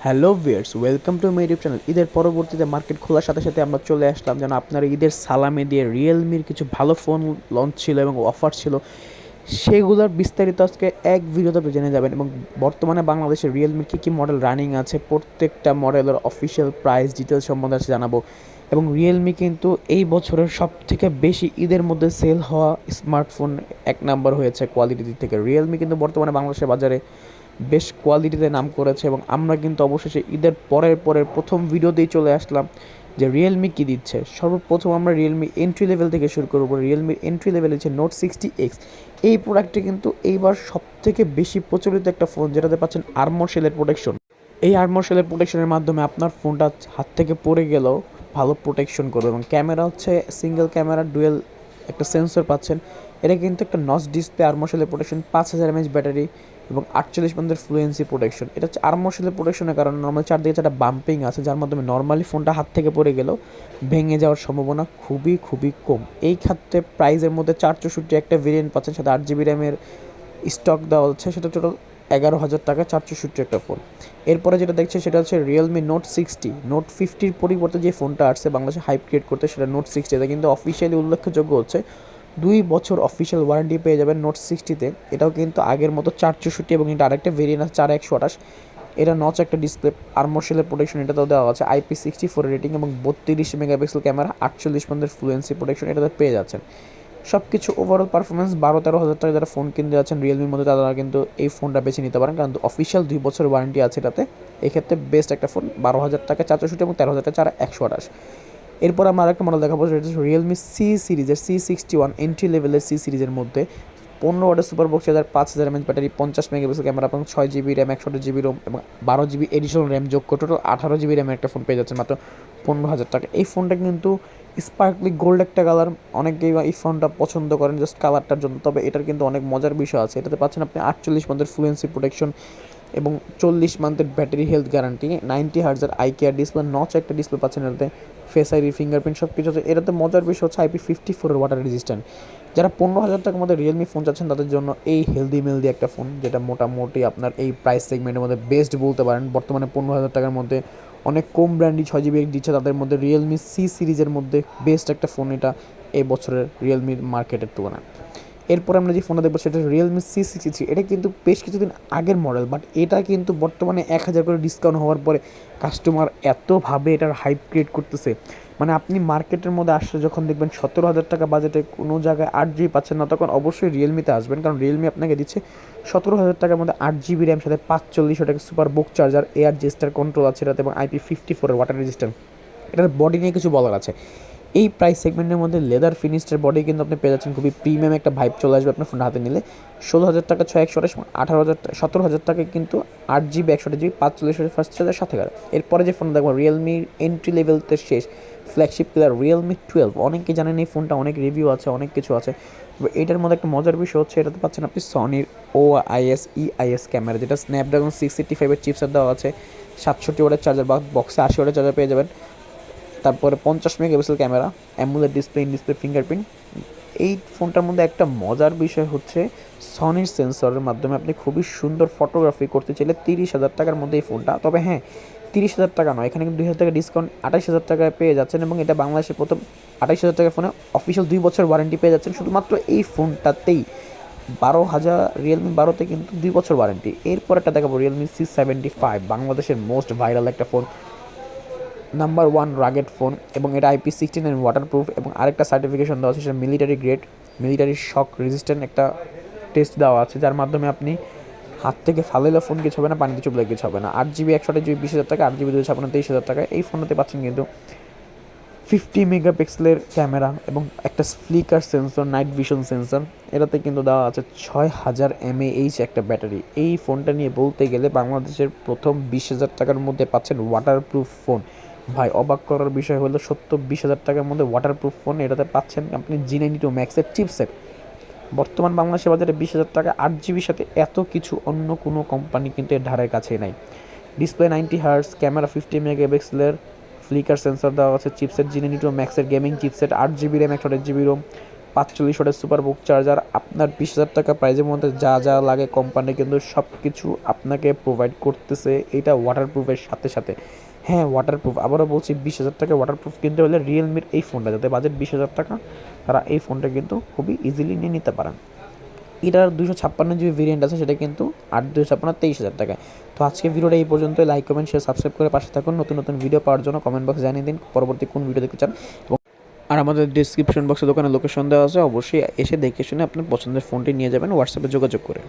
Hello viewers, welcome to my YouTube channel. ঈদের পরবর্তীতে market খোলার সাথে সাথে আমরা চলে আসলাম যেন আপনারা ঈদের সালামি দিয়ে রিয়েলমির কিছু ভালো ফোন লঞ্চ ছিল এবং অফার ছিল, সেগুলোর বিস্তারিত আজকে এক ভিডিওতে আপনি জেনে যাবেন। এবং বর্তমানে বাংলাদেশে রিয়েলমির কী কী মডেল রানিং আছে, প্রত্যেকটা মডেলের অফিসিয়াল প্রাইস ডিটেলস সম্বন্ধে আছে জানাবো। এবং রিয়েলমি কিন্তু এই বছরের সব থেকে বেশি ঈদের মধ্যে সেল হওয়া স্মার্টফোন এক নাম্বার হয়েছে কোয়ালিটির দিক থেকে। রিয়েলমি কিন্তু বর্তমানে বাংলাদেশের বাজারে বেশ কোয়ালিটিতে নাম করেছে এবং আমরা কিন্তু অবশেষে ঈদের পরের প্রথম ভিডিওতেই চলে আসলাম যে রিয়েলমি কী দিচ্ছে। সর্বপ্রথম আমরা রিয়েলমি এন্ট্রি লেভেল থেকে শুরু করবো। রিয়েলমির এন্ট্রি লেভেল হচ্ছে নোট 60X। এই প্রোডাক্টটি কিন্তু এইবার সবথেকে বেশি প্রচলিত একটা ফোন, যেটাতে পাচ্ছেন আর্মর শেলের প্রোটেকশন। এই আর্মর শেলের প্রোটেকশনের মাধ্যমে আপনার ফোনটা হাত থেকে পড়ে গেলেও ভালো প্রোটেকশন করবে। এবং ক্যামেরা হচ্ছে সিঙ্গেল ক্যামেরা, ডুয়েল একটা সেন্সর পাচ্ছেন। এটা কিন্তু একটা নচ ডিসপ্লে, আর্মর শেলের প্রোটেকশন, 5000 mAh ব্যাটারি এবং 48 ফ্লুয়েন্সি প্রোটেকশন। এটা হচ্ছে আর্মর শেলের প্রোটেকশনের কারণে নর্মাল চারদিকে একটা বাম্পিং আছে, যার মাধ্যমে নর্মালি ফোনটা হাত থেকে পড়ে গেলেও ভেঙে যাওয়ার সম্ভাবনা খুবই খুবই কম। এই ক্ষেত্রে প্রাইসের মধ্যে 464 একটা ভেরিয়েন্ট পাচ্ছেন, সাথে 8 GB র্যামের স্টক দেওয়া হচ্ছে। সেটা টোটাল 11,000 টাকা 464 একটা ফোন। এরপরে যেটা দেখছে সেটা হচ্ছে রিয়েলমি নোট 60। নোট 50-র পরিবর্তে যে ফোনটা আসছে বাংলাদেশে হাইপ ক্রিয়েট করতে, সেটা নোট 60। এটা কিন্তু অফিসিয়ালি উল্লেখযোগ্য হচ্ছে 2 বছর অফিসিয়াল ওয়ারেন্টি পেয়ে যাবেন নোট 60-তে। এটাও কিন্তু আগের মতো 464 এবং এটা আরেকটা ভেরিয়েন্ট আছে 4128। এটা নচ একটা ডিসপ্লে, আর্মর শেলের প্রোটেকশন এটাতেও দেওয়া আছে, IP64 রেটিং এবং 32 মেগাপিক্সেল ক্যামেরা, 48 ফ্লুয়েন্সি প্রোটেকশন এটাতে পেয়ে যাচ্ছেন। সব কিছু ওভারঅল পারফরমেন্স 12-13 হাজার টাকা যারা ফোন কিনতে যাচ্ছেন রিয়েলমির মধ্যে, তারা কিন্তু এই ফোনটা বেছে নিতে পারেন, কারণ অফিসিয়াল 2 বছর ওয়ারেন্টি আছে এটাতে। এক্ষেত্রে বেস্ট একটা ফোন, 12,000 টাকা 464 এবং 13,000 টাকা 4128। এরপর আমরা আরেকটা মডেল দেখাবো, সেটা হচ্ছে রিয়েলমি সি সিরিজের C61 এন্ট্রি লেভেলের সি সিরিজের মধ্যে 15 ওয়াটের super box charger, 5000 mAh battery, 50 megapixel camera এবং 6 GB র্যাম, 128 GB রোম এবং 12 GB এডিশনাল র্যাম যোগ করে টোটাল 18 GB র্যামের একটা ফোন পেয়ে যাচ্ছেন মাত্র 15,000 টাকা। এই ফোনটা কিন্তু স্পার্কলি গোল্ড একটা কালার, অনেকেই এই ফোনটা পছন্দ করেন জাস্ট কালারটার জন্য। তবে এটার কিন্তু অনেক মজার বিষয় আছে, এটাতে পাচ্ছেন আপনি 48 মান্থের ফ্লুয়েন্সি প্রোটেকশন এবং 40 মান্থের ব্যাটারি হেলথ গ্যারান্টি, 90 হার্জের আই কেয়ার ডিসপ্লে, নচ একটা ডিসপ্লে পাচ্ছেন এটাতে, ফেস আইডি, ফিঙ্গারপ্রিন্ট সব কিছু আছে। এটাতে মজার বিষয় হচ্ছে IP54 ওয়াটার রেজিস্ট্যান্ট। যারা 15,000 টাকার মধ্যে রিয়েলমি ফোন চাচ্ছেন তাদের জন্য এই হেলদি একটা ফোন, যেটা মোটামুটি আপনার এই প্রাইস সেগমেন্টের মধ্যে বেস্ট বলতে পারেন। বর্তমানে 15,000 টাকার মধ্যে অনেক কম ব্র্যান্ডই 6 GB দিচ্ছে, তাদের মধ্যে রিয়েলমি সি সিরিজের মধ্যে বেস্ট একটা ফোন এটা এই বছরের রিয়েলমির মার্কেটের তুলনায়। এরপর আমরা যে ফোনটা দেখবো সেটা রিয়েলমি C63। এটা কিন্তু বেশ কিছুদিন আগের মডেল, বাট এটা কিন্তু বর্তমানে 1,000 করে ডিসকাউন্ট হওয়ার পরে কাস্টমার এতভাবে এটার হাইপ ক্রিয়েট করতেছে। মানে আপনি মার্কেটের মধ্যে আসলে যখন দেখবেন 17,000 টাকা বাজেটে কোনো জায়গায় 8 GB পাচ্ছেন না, তখন অবশ্যই রিয়েলমিতে আসবেন, কারণ রিয়েলমি আপনাকে দিচ্ছে 17,000 টাকার মধ্যে 8 GB র্যাম, সাথে 4500 টাকা সুপার বুক চার্জার, এয়ার জেস্টার কন্ট্রোল আছে এটাতে এবং IP54 ওয়াটার রেজিস্ট্যান্ট। এটার বডি নিয়ে কিছু বলার আছে। এই প্রাইস সেগমেন্টের মধ্যে লেদার ফিনিশড বডি কিন্তু আপনি পেয়ে যাচ্ছেন, খুবই প্রিমিয়াম একটা ভাইব চলে আসবে আপনার ফোনটা হাতে নিলে। 16,000 টাকা 6128 এবং 18,000 17,000 টাকায় কিন্তু 8 GB 128 GB 45 first charger 7 GB। এরপরে যে ফোন দেখবো রিয়েলমির এন্ট্রি লেভেলতে শেষ ফ্ল্যাগশিপ কিলার রিয়েলমি 12। অনেকে জানেন এই ফোনটা, অনেক রিভিউ আছে, অনেক কিছু আছে। এটার মধ্যে একটা মজার বিষয় হচ্ছে এটাতে পাচ্ছেন আপনি সনির OIS ক্যামেরা, যেটা স্ন্যাপড্রাগন 685-এর চিপসেট দেওয়া আছে, 67 ওয়াটের চার্জার বা বক্সে 80 ওয়াটের চার্জার পেয়ে যাবেন। তারপরে 50 megapixel camera, AMOLED display, in display fingerprint. এই ফোনটার মধ্যে একটা মজার বিষয় হচ্ছে সনির সেন্সরের মাধ্যমে আপনি খুবই সুন্দর ফটোগ্রাফি করতে চাইলে 30,000 টাকার মধ্যে এই ফোনটা। তবে হ্যাঁ, 30,000 টাকা নয়, এখানে কিন্তু 2,000 টাকা ডিসকাউন্ট 28,000 টাকায় পেয়ে যাচ্ছেন এবং এটা বাংলাদেশের প্রথম 28,000 টাকার ফোনে অফিসিয়াল 2 বছর ওয়ারেন্টি পেয়ে যাচ্ছেন শুধুমাত্র এই ফোনটাতেই। 12,000 রিয়েলমি 12তে কিন্তু 2 বছর ওয়ারেন্টি। এরপর একটা দেখাবো রিয়েলমি C75, বাংলাদেশের মোস্ট ভাইরাল একটা ফোন, নাম্বার 1 রাগেড ফোন এবং এটা IP69 ওয়াটারপ্রুফ এবং আরেকটা সার্টিফিকেশন দেওয়া আছে, সেটা মিলিটারি গ্রেড, মিলিটারি শক রেজিস্ট্যান্ট একটা টেস্ট দেওয়া আছে, যার মাধ্যমে আপনি হাত থেকে ফালাইলে ফোন কিছু হবে না, পানিতে চুপলে কিছু হবে না। 8 GB 128 GB 20,000 টাকা, 8 GB 256 23,000 টাকা। এই ফোনটাতে পাচ্ছেন কিন্তু 50 মেগাপিক্সেলের ক্যামেরা এবং একটা flicker sensor, night vision sensor. এটাতে কিন্তু দেওয়া আছে 6,000 mAh একটা ব্যাটারি। এই ফোনটা নিয়ে বলতে গেলে বাংলাদেশের প্রথম 20,000 টাকার মধ্যে পাচ্ছেন ওয়াটারপ্রুফ ফোন। ভাই অবাক করার বিষয় হলো 20,000 টাকার মধ্যে ওয়াটারপ্রুফ ফোন, এটাতে পাচ্ছেন আপনি G92 ম্যাক্সের চিপসেট। বর্তমান বাংলাদেশের বাজারে 20,000 টাকা 8 GB সাথে এত কিছু অন্য কোনো কোম্পানি কিন্তু এর ধারের কাছেই নাই। ডিসপ্লে 90 হার্জ, ক্যামেরা 50 মেগাপিক্সেলের, ফ্লিকার সেন্সর দেওয়া আছে, চিপসেট G92 ম্যাক্সের gaming chipset, 8 GB RAM 128 GB ROM, 45 ওয়াটের সুপারবুক চার্জার আপনার 20,000 টাকা প্রাইজের মধ্যে যা যা লাগে কোম্পানি কিন্তু সব কিছু আপনাকে প্রোভাইড করতেছে, এটা ওয়াটারপ্রুফের সাথে সাথে। হ্যাঁ, ওয়াটারপ্রুফ, আবারও বলছি 20,000 টাকা ওয়াটারপ্রুফ কিনতে হলে রিয়েলমির এই ফোনটা, যাতে বাজেট 20,000 টাকা, তারা এই ফোনটা কিন্তু খুবই ইজিলি নিয়ে নিতে পারেন। এটার 256 GB ভেরিয়েন্ট আছে, সেটা কিন্তু 8 256 23,000 টাকায়। তো আজকে ভিডিওটা এই পর্যন্ত। লাইক কমেন্ট শেয়ার সাবস্ক্রাইব করে পাশে থাকুন। নতুন নতুন ভিডিও পাওয়ার জন্য কমেন্ট বক্সে জানিয়ে দিন পরবর্তী কোন ভিডিও দেখতে চান। এবং আর আমাদের ডিসক্রিপশন বক্সে দোকানের লোকেশন দেওয়া আছে, অবশ্যই এসে দেখে শুনে আপনার পছন্দের ফোনটি নিয়ে যাবেন হোয়াটসঅ্যাপে যোগাযোগ করে।